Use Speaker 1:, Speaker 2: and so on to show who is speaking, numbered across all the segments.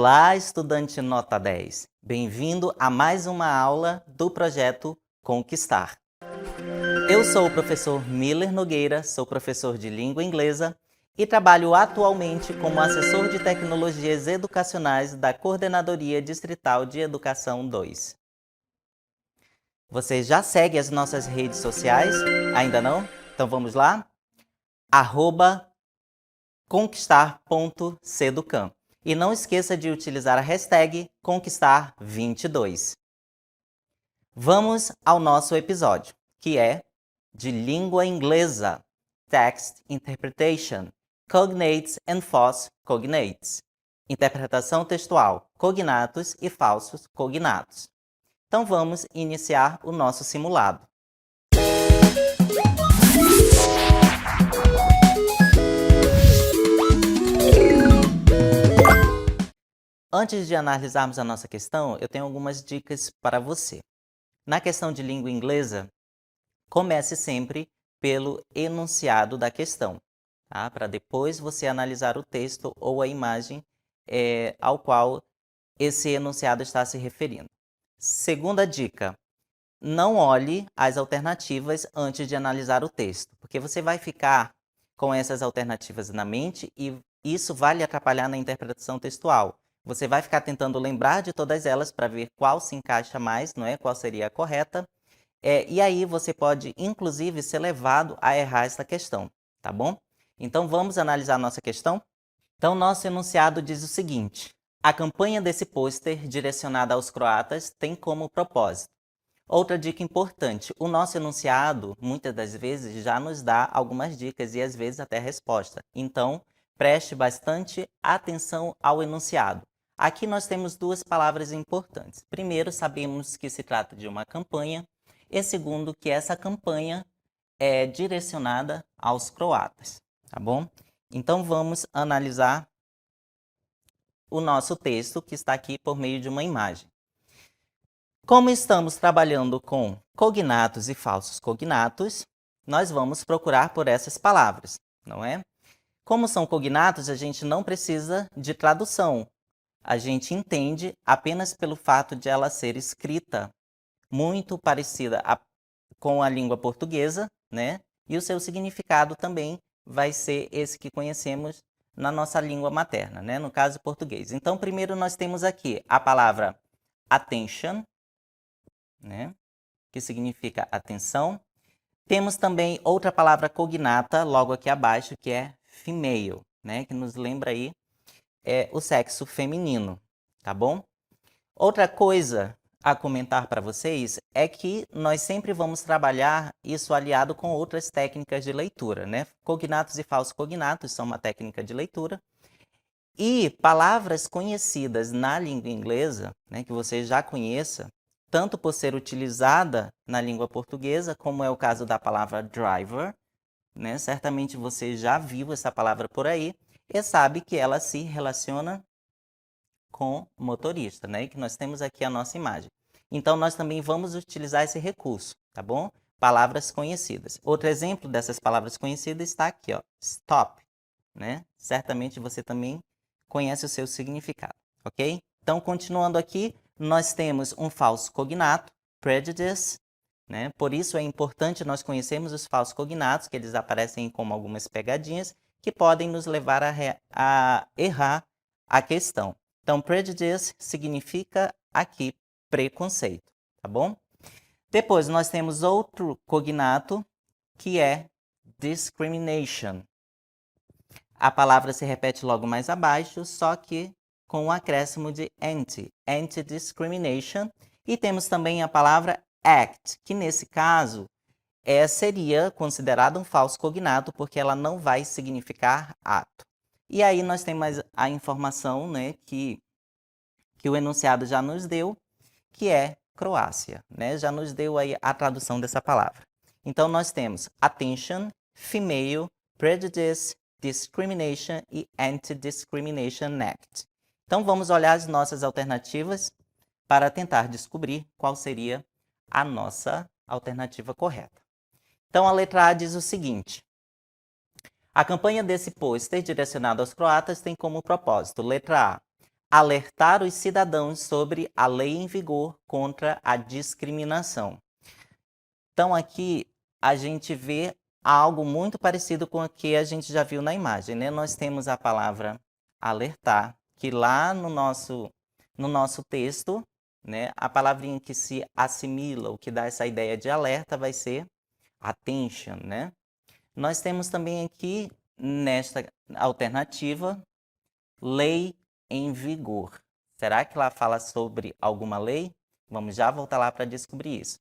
Speaker 1: Olá, estudante nota 10. Bem-vindo a mais uma aula do projeto Conquistar. Eu sou o professor Miller Nogueira, sou professor de língua inglesa e trabalho atualmente como assessor de tecnologias educacionais da Coordenadoria Distrital de Educação 2. Você já segue as nossas redes sociais? Ainda não? Então vamos lá? @conquistar.seducam. E não esqueça de utilizar a hashtag Conquistar22. Vamos ao nosso episódio, que é de língua inglesa, Text Interpretation, Cognates and False Cognates, interpretação textual, cognatos e falsos cognatos. Então vamos iniciar o nosso simulado. Antes de analisarmos a nossa questão, eu tenho algumas dicas para você. Na questão de língua inglesa, comece sempre pelo enunciado da questão, tá? Para depois você analisar o texto ou a imagem ao qual esse enunciado está se referindo. Segunda dica, não olhe as alternativas antes de analisar o texto, porque você vai ficar com essas alternativas na mente e isso vai lhe atrapalhar na interpretação textual. Você vai ficar tentando lembrar de todas elas para ver qual se encaixa mais, não é? Qual seria a correta. E aí você pode, inclusive, ser levado a errar essa questão, tá bom? Então vamos analisar a nossa questão? Então, nosso enunciado diz o seguinte: a campanha desse pôster direcionada aos croatas tem como propósito. Outra dica importante, o nosso enunciado, muitas das vezes, já nos dá algumas dicas e às vezes até resposta. Então, preste bastante atenção ao enunciado. Aqui nós temos duas palavras importantes. Primeiro, sabemos que se trata de uma campanha, e segundo, que essa campanha é direcionada aos croatas, tá bom? Então, vamos analisar o nosso texto, que está aqui por meio de uma imagem. Como estamos trabalhando com cognatos e falsos cognatos, nós vamos procurar por essas palavras, não é? Como são cognatos, a gente não precisa de tradução. A gente entende apenas pelo fato de ela ser escrita muito parecida com a língua portuguesa, né? E o seu significado também vai ser esse que conhecemos na nossa língua materna, né? No caso, português. Então, primeiro nós temos aqui a palavra attention, né? Que significa atenção. Temos também outra palavra cognata logo aqui abaixo, que é female, né? Que nos lembra aí o sexo feminino, tá bom? Outra coisa a comentar para vocês é que nós sempre vamos trabalhar isso aliado com outras técnicas de leitura, né? Cognatos e falsos cognatos são uma técnica de leitura. E palavras conhecidas na língua inglesa, né, que você já conheça, tanto por ser utilizada na língua portuguesa, como é o caso da palavra driver, né? Certamente você já viu essa palavra por aí e sabe que ela se relaciona com motorista, né? E que nós temos aqui a nossa imagem. Então, nós também vamos utilizar esse recurso, tá bom? Palavras conhecidas. Outro exemplo dessas palavras conhecidas está aqui, ó, stop, né? Certamente você também conhece o seu significado, ok? Então, continuando aqui, nós temos um falso cognato, prejudice, né? Por isso é importante nós conhecermos os falsos cognatos, que eles aparecem como algumas pegadinhas que podem nos levar a errar a questão. Então, prejudice significa aqui preconceito, tá bom? Depois, nós temos outro cognato, que é discrimination. A palavra se repete logo mais abaixo, só que com o acréscimo de anti-discrimination. E temos também a palavra act, que nesse caso seria considerado um falso cognato, porque ela não vai significar ato. E aí nós temos a informação, né, que o enunciado já nos deu, que é Croácia, né? Já nos deu aí a tradução dessa palavra. Então, nós temos attention, female, prejudice, discrimination e Anti-Discrimination Act. Então, vamos olhar as nossas alternativas para tentar descobrir qual seria a nossa alternativa correta. Então, a letra A diz o seguinte: a campanha desse pôster direcionado aos croatas tem como propósito, letra A, alertar os cidadãos sobre a lei em vigor contra a discriminação. Então, aqui a gente vê algo muito parecido com o que a gente já viu na imagem, né? Nós temos a palavra alertar, que lá no nosso texto, né, a palavrinha que se assimila, o que dá essa ideia de alerta, vai ser attention, né? Nós temos também aqui, nesta alternativa, lei em vigor. Será que lá fala sobre alguma lei? Vamos já voltar lá para descobrir isso.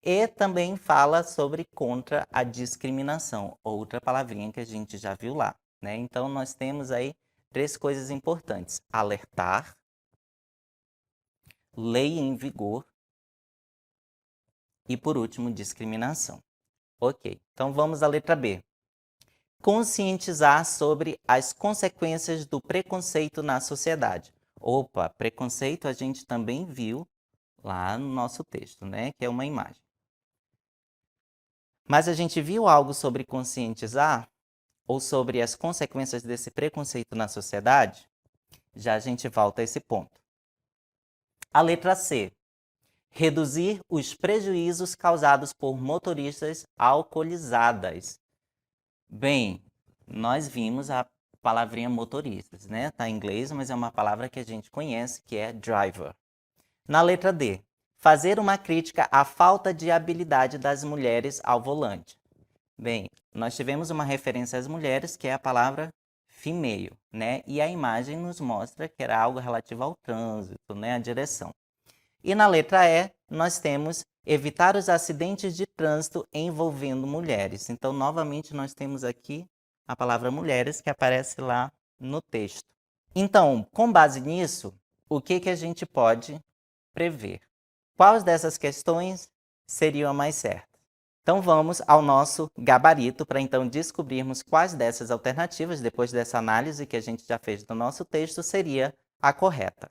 Speaker 1: E também fala sobre contra a discriminação, outra palavrinha que a gente já viu lá, né? Então, nós temos aí 3 coisas importantes: alertar, lei em vigor e, por último, discriminação. Ok, então vamos à letra B. Conscientizar sobre as consequências do preconceito na sociedade. Opa, preconceito a gente também viu lá no nosso texto, né? Que é uma imagem. Mas a gente viu algo sobre conscientizar? Ou sobre as consequências desse preconceito na sociedade? Já a gente volta a esse ponto. A letra C. Reduzir os prejuízos causados por motoristas alcoolizadas. Bem, nós vimos a palavrinha motoristas, né? Tá em inglês, mas é uma palavra que a gente conhece, que é driver. Na letra D. Fazer uma crítica à falta de habilidade das mulheres ao volante. Bem, nós tivemos uma referência às mulheres, que é a palavra female, né? E a imagem nos mostra que era algo relativo ao trânsito, né? A direção. E na letra E, nós temos evitar os acidentes de trânsito envolvendo mulheres. Então, novamente, nós temos aqui a palavra mulheres que aparece lá no texto. Então, com base nisso, o que a gente pode prever? Quais dessas questões seriam a mais certa? Então vamos ao nosso gabarito para então descobrirmos quais dessas alternativas, depois dessa análise que a gente já fez do nosso texto, seria a correta.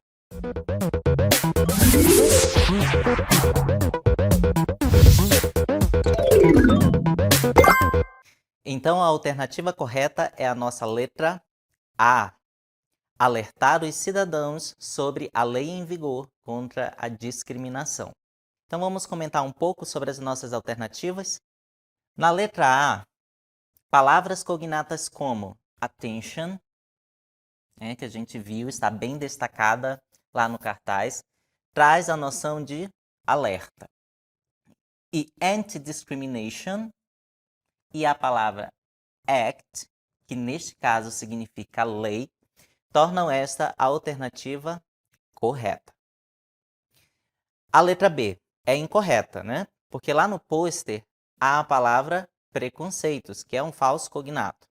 Speaker 1: Então a alternativa correta é a nossa letra A. Alertar os cidadãos sobre a lei em vigor contra a discriminação. Então vamos comentar um pouco sobre as nossas alternativas. Na letra A, palavras cognatas como attention, né, que a gente viu, está bem destacada lá no cartaz, traz a noção de alerta. E anti-discrimination e a palavra act, que neste caso significa lei, tornam esta a alternativa correta. A letra B é incorreta, né? Porque lá no pôster há a palavra preconceitos, que é um falso cognato.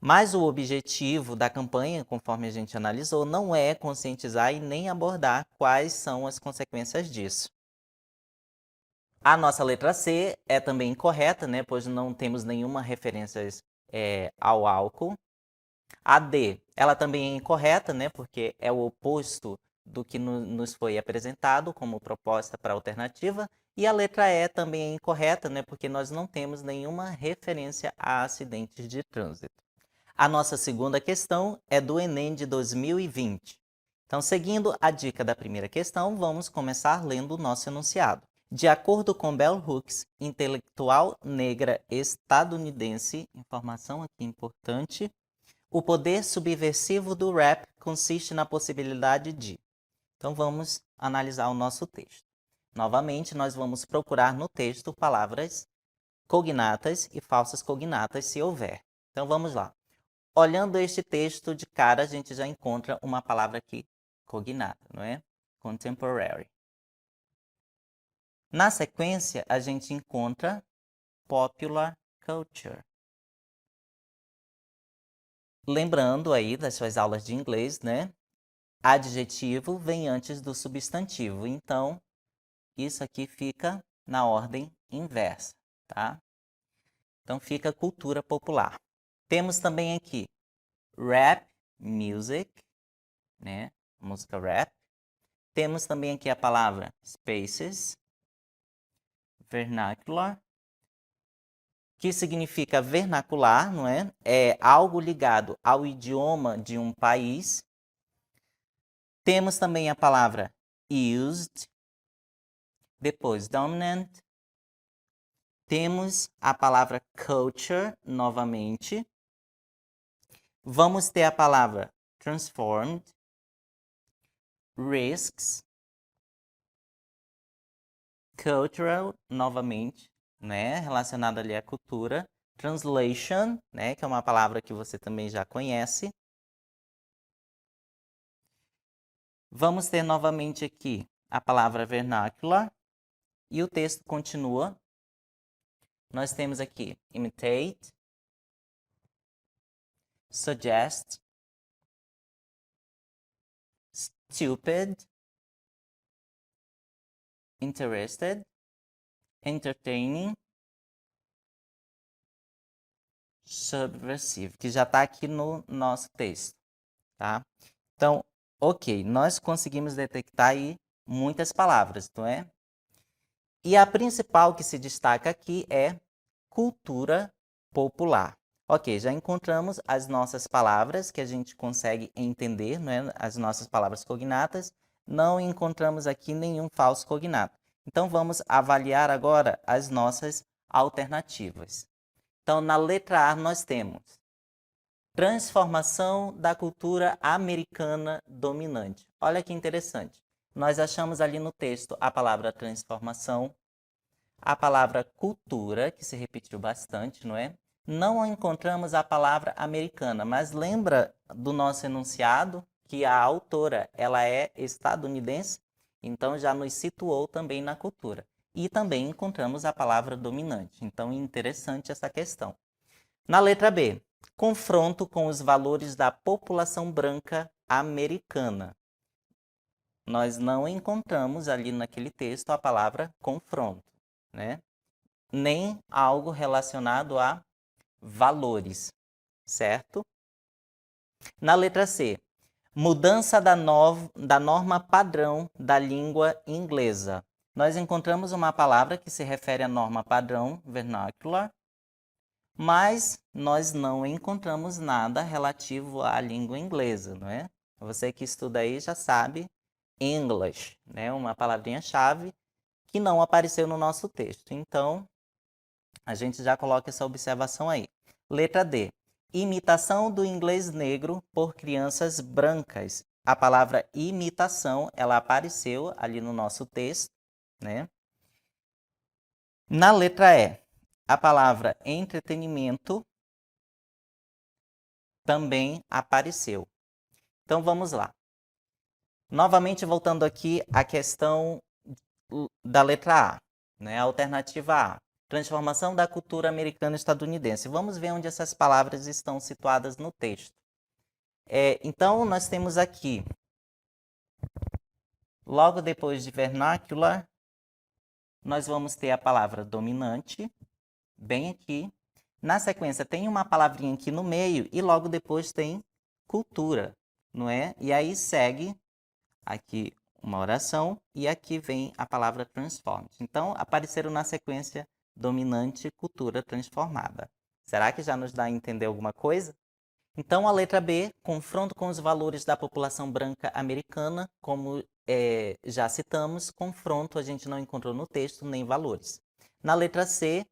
Speaker 1: Mas o objetivo da campanha, conforme a gente analisou, não é conscientizar e nem abordar quais são as consequências disso. A nossa letra C é também incorreta, né? Pois não temos nenhuma referência ao álcool. A D, ela também é incorreta, né? Porque é o oposto do que nos foi apresentado como proposta para a alternativa. E a letra E também é incorreta, né? Porque nós não temos nenhuma referência a acidentes de trânsito. A nossa segunda questão é do Enem de 2020. Então, seguindo a dica da primeira questão, vamos começar lendo o nosso enunciado. De acordo com Bell Hooks, intelectual negra estadunidense, informação aqui importante, o poder subversivo do rap consiste na possibilidade de... Então, vamos analisar o nosso texto. Novamente, nós vamos procurar no texto palavras cognatas e falsas cognatas, se houver. Então, vamos lá. Olhando este texto de cara, a gente já encontra uma palavra aqui, cognata, não é? Contemporary. Na sequência, a gente encontra popular culture. Lembrando aí das suas aulas de inglês, né? Adjetivo vem antes do substantivo, então isso aqui fica na ordem inversa, tá? Então fica cultura popular. Temos também aqui rap music, né? Música rap. Temos também aqui a palavra spaces, vernacular, que significa vernacular, não é? É algo ligado ao idioma de um país. Temos também a palavra used, depois dominant. Temos a palavra culture novamente. Vamos ter a palavra transformed, risks, cultural novamente, né, relacionada ali à cultura, translation, né, que é uma palavra que você também já conhece. Vamos ter novamente aqui a palavra vernacular e o texto continua. Nós temos aqui imitate, suggest, stupid, interested, entertaining, subversive, que já está aqui no nosso texto, tá? Então, ok, nós conseguimos detectar aí muitas palavras, não é? E a principal que se destaca aqui é cultura popular. Ok, já encontramos as nossas palavras que a gente consegue entender, não é? As nossas palavras cognatas. Não encontramos aqui nenhum falso cognato. Então, vamos avaliar agora as nossas alternativas. Então, na letra A, nós temos transformação da cultura americana dominante. Olha que interessante. Nós achamos ali no texto a palavra transformação, a palavra cultura, que se repetiu bastante, não é? Não encontramos a palavra americana, mas lembra do nosso enunciado que a autora ela é estadunidense, então já nos situou também na cultura. E também encontramos a palavra dominante, então interessante essa questão. Na letra B, confronto com os valores da população branca americana. Nós não encontramos ali naquele texto a palavra confronto, né? Nem algo relacionado a valores, certo? Na letra C, mudança da norma padrão da língua inglesa. Nós encontramos uma palavra que se refere à norma padrão, vernacular, mas nós não encontramos nada relativo à língua inglesa, não é? Você que estuda aí já sabe English, né? Uma palavrinha-chave que não apareceu no nosso texto. Então, a gente já coloca essa observação aí. Letra D. Imitação do inglês negro por crianças brancas. A palavra imitação, ela apareceu ali no nosso texto, né? Na letra E, a palavra entretenimento também apareceu. Então, vamos lá. Novamente, voltando aqui à questão da letra A, né? A alternativa A. Transformação da cultura americana estadunidense. Vamos ver onde essas palavras estão situadas no texto. Então, nós temos aqui, logo depois de vernacular, nós vamos ter a palavra dominante, bem aqui. Na sequência, tem uma palavrinha aqui no meio e logo depois tem cultura, não é? E aí segue aqui uma oração e aqui vem a palavra transformed. Então, apareceram na sequência dominante, cultura transformada. Será que já nos dá a entender alguma coisa? Então, a letra B, confronto com os valores da população branca americana, como já citamos, confronto a gente não encontrou no texto nem valores. Na letra C,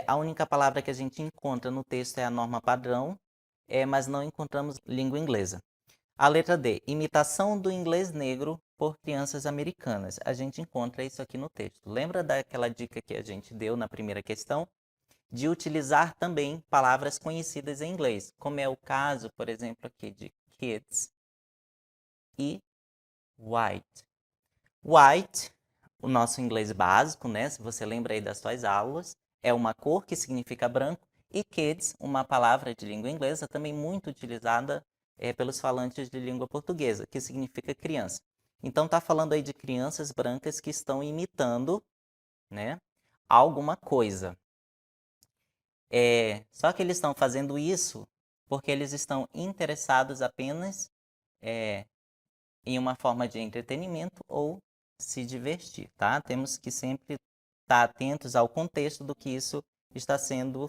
Speaker 1: a única palavra que a gente encontra no texto é a norma padrão, mas não encontramos língua inglesa. A letra D, imitação do inglês negro por crianças americanas. A gente encontra isso aqui no texto. Lembra daquela dica que a gente deu na primeira questão? De utilizar também palavras conhecidas em inglês, como é o caso, por exemplo, aqui de kids e white. White, o nosso inglês básico, né? Se você lembra aí das suas aulas, é uma cor que significa branco, e kids, uma palavra de língua inglesa também muito utilizada pelos falantes de língua portuguesa, que significa criança. Então, está falando aí de crianças brancas que estão imitando, né, alguma coisa. Só que eles estão fazendo isso porque eles estão interessados apenas em uma forma de entretenimento ou se divertir, tá? Temos que sempre estar atentos ao contexto do que isso está sendo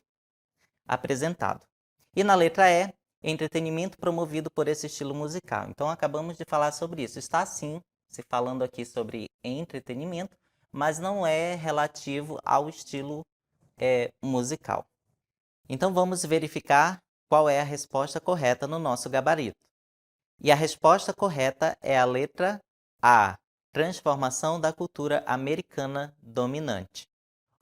Speaker 1: apresentado. E na letra E, entretenimento promovido por esse estilo musical. Então, acabamos de falar sobre isso. Está sim se falando aqui sobre entretenimento, mas não é relativo ao estilo musical. Então, vamos verificar qual é a resposta correta no nosso gabarito. E a resposta correta é a letra A, transformação da cultura americana dominante.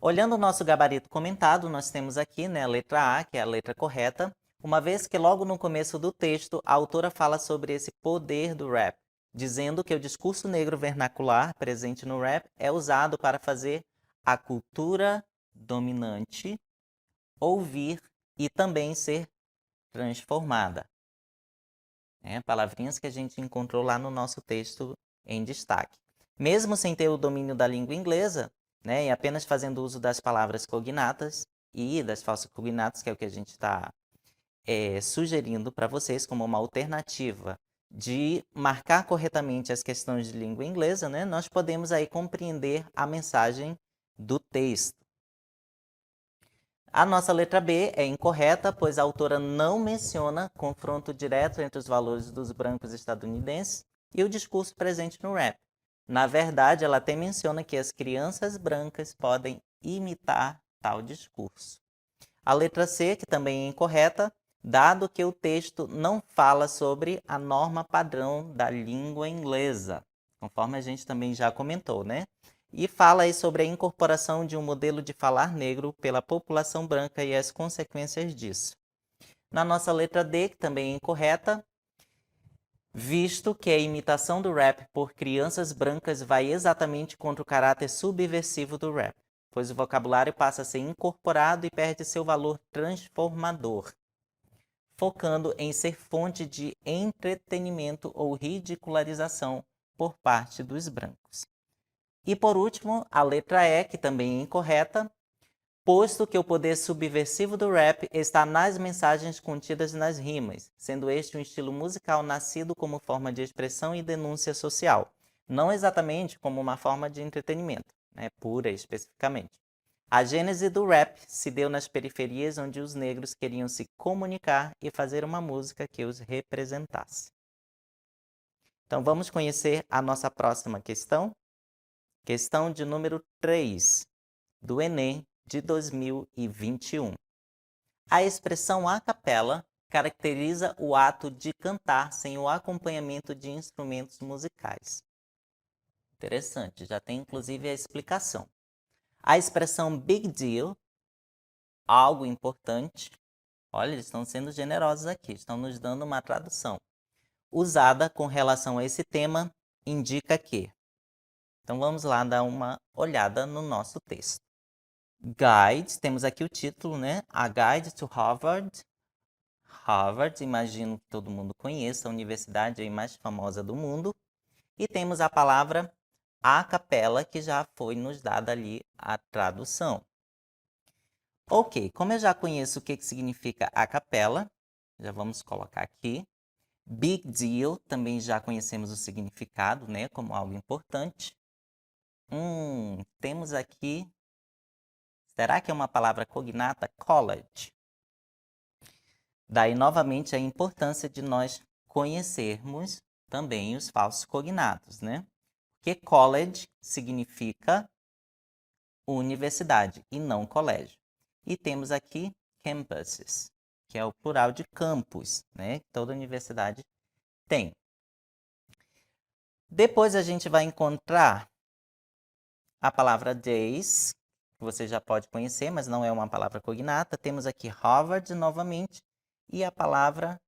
Speaker 1: Olhando o nosso gabarito comentado, nós temos aqui, né, a letra A, que é a letra correta, uma vez que logo no começo do texto a autora fala sobre esse poder do rap, dizendo que o discurso negro vernacular presente no rap é usado para fazer a cultura dominante ouvir e também ser transformada. Palavrinhas que a gente encontrou lá no nosso texto em destaque. Mesmo sem ter o domínio da língua inglesa, né, e apenas fazendo uso das palavras cognatas e das falsas cognatas, que é o que a gente está sugerindo para vocês como uma alternativa de marcar corretamente as questões de língua inglesa, né, nós podemos aí compreender a mensagem do texto. A nossa letra B é incorreta, pois a autora não menciona confronto direto entre os valores dos brancos estadunidenses e o discurso presente no rap. Na verdade, ela até menciona que as crianças brancas podem imitar tal discurso. A letra C, que também é incorreta, dado que o texto não fala sobre a norma padrão da língua inglesa, conforme a gente também já comentou, né? E fala aí sobre a incorporação de um modelo de falar negro pela população branca e as consequências disso. Na nossa letra D, que também é incorreta, visto que a imitação do rap por crianças brancas vai exatamente contra o caráter subversivo do rap, pois o vocabulário passa a ser incorporado e perde seu valor transformador, focando em ser fonte de entretenimento ou ridicularização por parte dos brancos. E por último, a letra E, que também é incorreta, posto que o poder subversivo do rap está nas mensagens contidas nas rimas, sendo este um estilo musical nascido como forma de expressão e denúncia social, não exatamente como uma forma de entretenimento, pura especificamente. A gênese do rap se deu nas periferias onde os negros queriam se comunicar e fazer uma música que os representasse. Então vamos conhecer a nossa próxima questão. Questão de número 3 do Enem de 2021. A expressão a capela caracteriza o ato de cantar sem o acompanhamento de instrumentos musicais. Interessante, já tem inclusive a explicação. A expressão big deal, algo importante, olha, eles estão sendo generosos aqui, estão nos dando uma tradução. Usada com relação a esse tema, indica que. Então vamos lá dar uma olhada no nosso texto. Guide, temos aqui o título, né? A Guide to Harvard. Harvard, imagino que todo mundo conheça, a universidade aí mais famosa do mundo. E temos a palavra a capela, que já foi nos dada ali a tradução. Ok, como eu já conheço o que significa a capela, já vamos colocar aqui. Big deal, também já conhecemos o significado, né? Como algo importante. Temos aqui. Será que é uma palavra cognata? College. Daí, novamente, a importância de nós conhecermos também os falsos cognatos, né? Porque college significa universidade e não colégio. E temos aqui campuses, que é o plural de campus, né? Toda universidade tem. Depois a gente vai encontrar a palavra days, que você já pode conhecer, mas não é uma palavra cognata. Temos aqui Harvard novamente e a palavra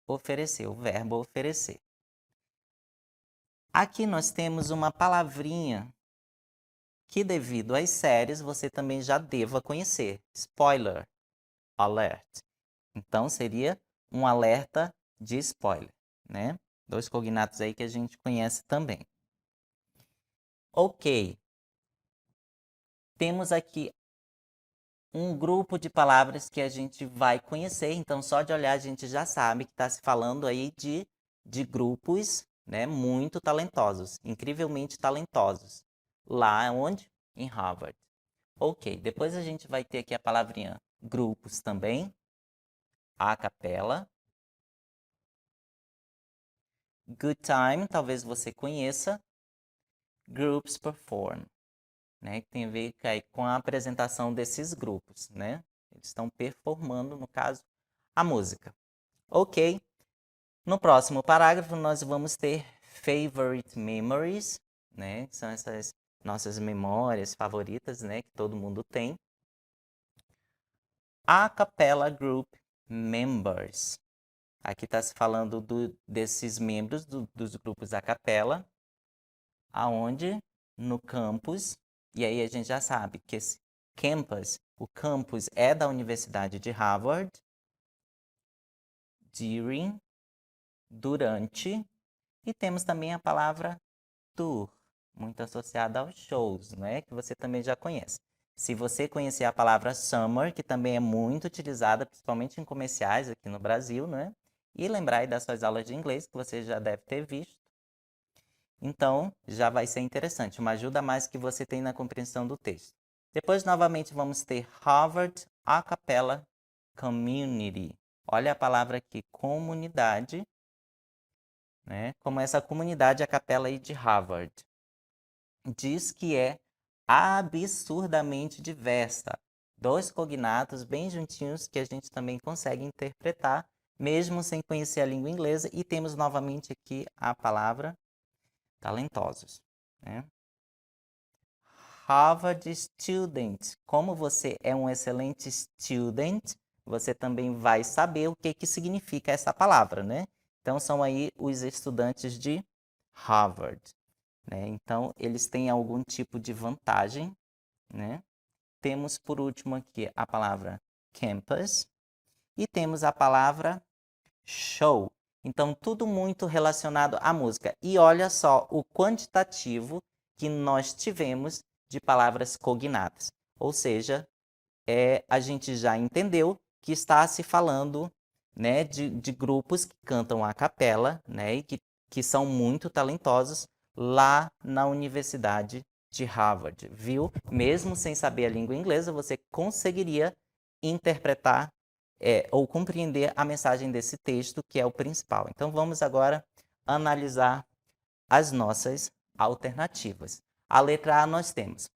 Speaker 1: oferecer, o verbo oferecer. Aqui nós temos uma palavrinha que, devido às séries, você também já deva conhecer. Spoiler alert. Então, seria um alerta de spoiler, né? Dois cognatos aí que a gente conhece também. Ok. Temos aqui um grupo de palavras que a gente vai conhecer. Então, só de olhar a gente já sabe que está se falando aí de grupos, né, muito talentosos, incrivelmente talentosos. Lá onde? Em Harvard. Ok, depois a gente vai ter aqui a palavrinha grupos também, a capela, Good time, talvez você conheça. Groups perform, né? Que tem a ver com a apresentação desses grupos, né? Eles estão performando, no caso, a música. Ok. No próximo parágrafo, nós vamos ter favorite memories, né? São essas nossas memórias favoritas, né? Que todo mundo tem. A cappella group members. Aqui está se falando desses membros dos grupos a capela, aonde? No campus. E aí a gente já sabe que esse campus, o campus é da Universidade de Harvard. During, durante. E temos também a palavra tour, muito associada aos shows, né? Que você também já conhece. Se você conhecer a palavra summer, que também é muito utilizada, principalmente em comerciais aqui no Brasil, né? E lembrar aí das suas aulas de inglês, que você já deve ter visto. Então, já vai ser interessante, uma ajuda a mais que você tem na compreensão do texto. Depois, novamente, vamos ter Harvard a cappella community. Olha a palavra aqui, comunidade, né? Como essa comunidade a capela aí de Harvard. Diz que é absurdamente diversa. Dois cognatos bem juntinhos que a gente também consegue interpretar, mesmo sem conhecer a língua inglesa. E temos novamente aqui a palavra talentosos, né? Harvard student. Como você é um excelente student, você também vai saber o que significa essa palavra, né? Então, são aí os estudantes de Harvard, né? Então, eles têm algum tipo de vantagem, né? Temos, por último, aqui a palavra campus e temos a palavra show. Então, tudo muito relacionado à música. E olha só o quantitativo que nós tivemos de palavras cognatas. Ou seja, a gente já entendeu que está se falando, né, de grupos que cantam a capela, né, e que são muito talentosos lá na Universidade de Harvard, viu? Mesmo sem saber a língua inglesa, você conseguiria interpretar ou compreender a mensagem desse texto, que é o principal. Então, vamos agora analisar as nossas alternativas. A letra A nós temos: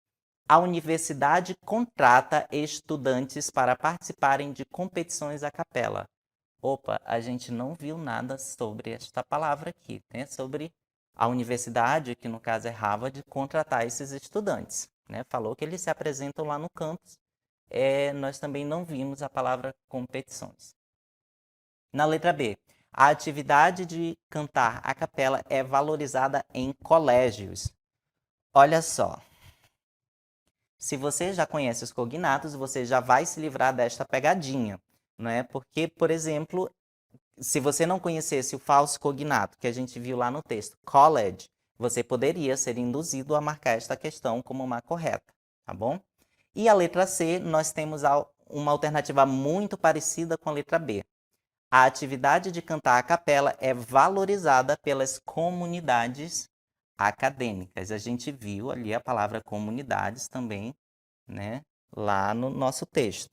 Speaker 1: a universidade contrata estudantes para participarem de competições a capela. Opa, a gente não viu nada sobre esta palavra aqui, né? Sobre a universidade, que no caso é Harvard, contratar esses estudantes, né? Falou que eles se apresentam lá no campus. Nós também não vimos a palavra competições. Na letra B, a atividade de cantar a capela é valorizada em colégios. Olha só, se você já conhece os cognatos, você já vai se livrar desta pegadinha, né? Porque, por exemplo, se você não conhecesse o falso cognato que a gente viu lá no texto, college, você poderia ser induzido a marcar esta questão como uma correta, tá bom? E a letra C, nós temos uma alternativa muito parecida com a letra B. A atividade de cantar a capela é valorizada pelas comunidades acadêmicas. A gente viu ali a palavra comunidades também, né, lá no nosso texto.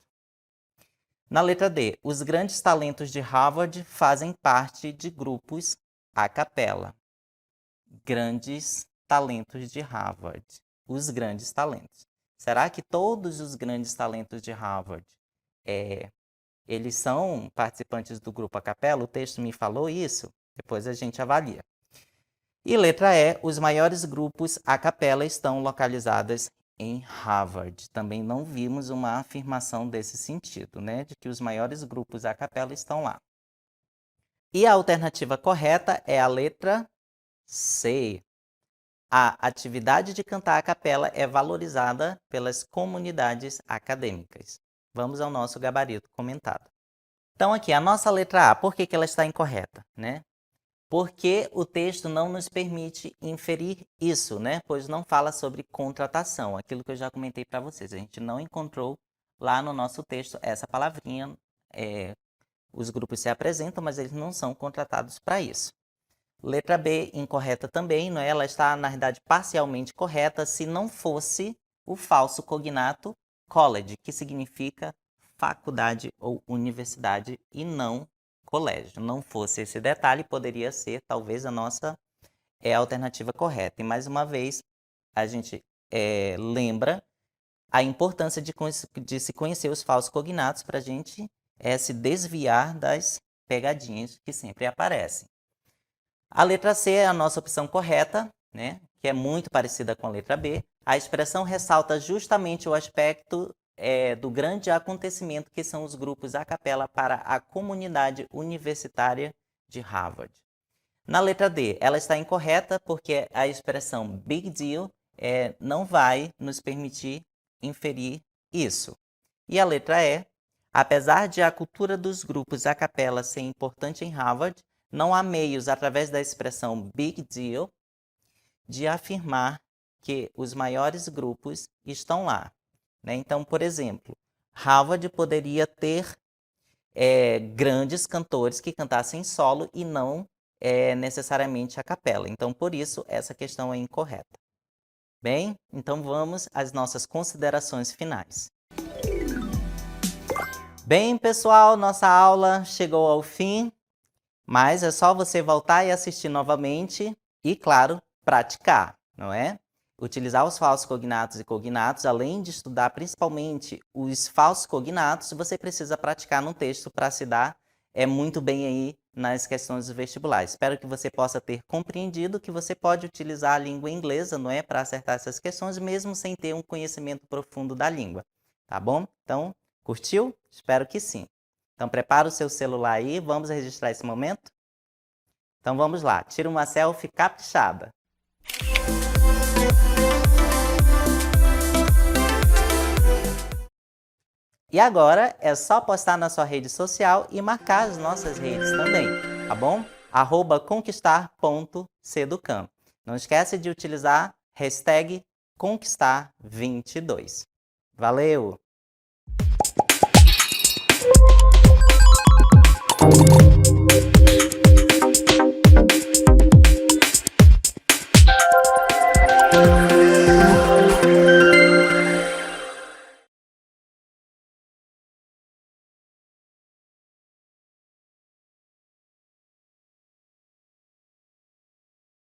Speaker 1: Na letra D, os grandes talentos de Harvard fazem parte de grupos a capela. Grandes talentos de Harvard. Os grandes talentos. Será que todos os grandes talentos de Harvard eles são participantes do grupo a capela? O texto me falou isso? Depois a gente avalia. E letra E, os maiores grupos a capela estão localizados em Harvard. Também não vimos uma afirmação desse sentido, né? De que os maiores grupos a capela estão lá. E a alternativa correta é a letra C. A atividade de cantar a capela é valorizada pelas comunidades acadêmicas. Vamos ao nosso gabarito comentado. Então, aqui, a nossa letra A, por que ela está incorreta, né? Porque o texto não nos permite inferir isso, né? Pois não fala sobre contratação, aquilo que eu já comentei para vocês. A gente não encontrou lá no nosso texto essa palavrinha. Os grupos se apresentam, mas eles não são contratados para isso. Letra B, incorreta também, não é? Ela está, na verdade, parcialmente correta se não fosse o falso cognato college, que significa faculdade ou universidade, e não colégio. Não fosse esse detalhe, poderia ser talvez a nossa alternativa correta. E mais uma vez, a gente lembra a importância de se conhecer os falsos cognatos para a gente se desviar das pegadinhas que sempre aparecem. A letra C é a nossa opção correta, né? Que é muito parecida com a letra B. A expressão ressalta justamente o aspecto do grande acontecimento que são os grupos a capela para a comunidade universitária de Harvard. Na letra D, ela está incorreta porque a expressão big deal não vai nos permitir inferir isso. E a letra E, apesar de a cultura dos grupos a capela ser importante em Harvard, não há meios, através da expressão big deal, de afirmar que os maiores grupos estão lá, né? Então, por exemplo, Harvard poderia ter grandes cantores que cantassem solo e não necessariamente a capela. Então, por isso, essa questão é incorreta. Bem, então vamos às nossas considerações finais. Bem, pessoal, nossa aula chegou ao fim, mas é só você voltar e assistir novamente e, claro, praticar, não é? Utilizar os falsos cognatos e cognatos, além de estudar principalmente os falsos cognatos, você precisa praticar no texto para se dar muito bem aí nas questões do vestibular. Espero que você possa ter compreendido que você pode utilizar a língua inglesa, não é, para acertar essas questões, mesmo sem ter um conhecimento profundo da língua, tá bom? Então, curtiu? Espero que sim. Então, prepara o seu celular aí, vamos registrar esse momento? Então, vamos lá. Tira uma selfie caprichada. E agora é só postar na sua rede social e marcar as nossas redes também, tá bom? @conquistar.seducam. Não esquece de utilizar hashtag Conquistar22. Valeu!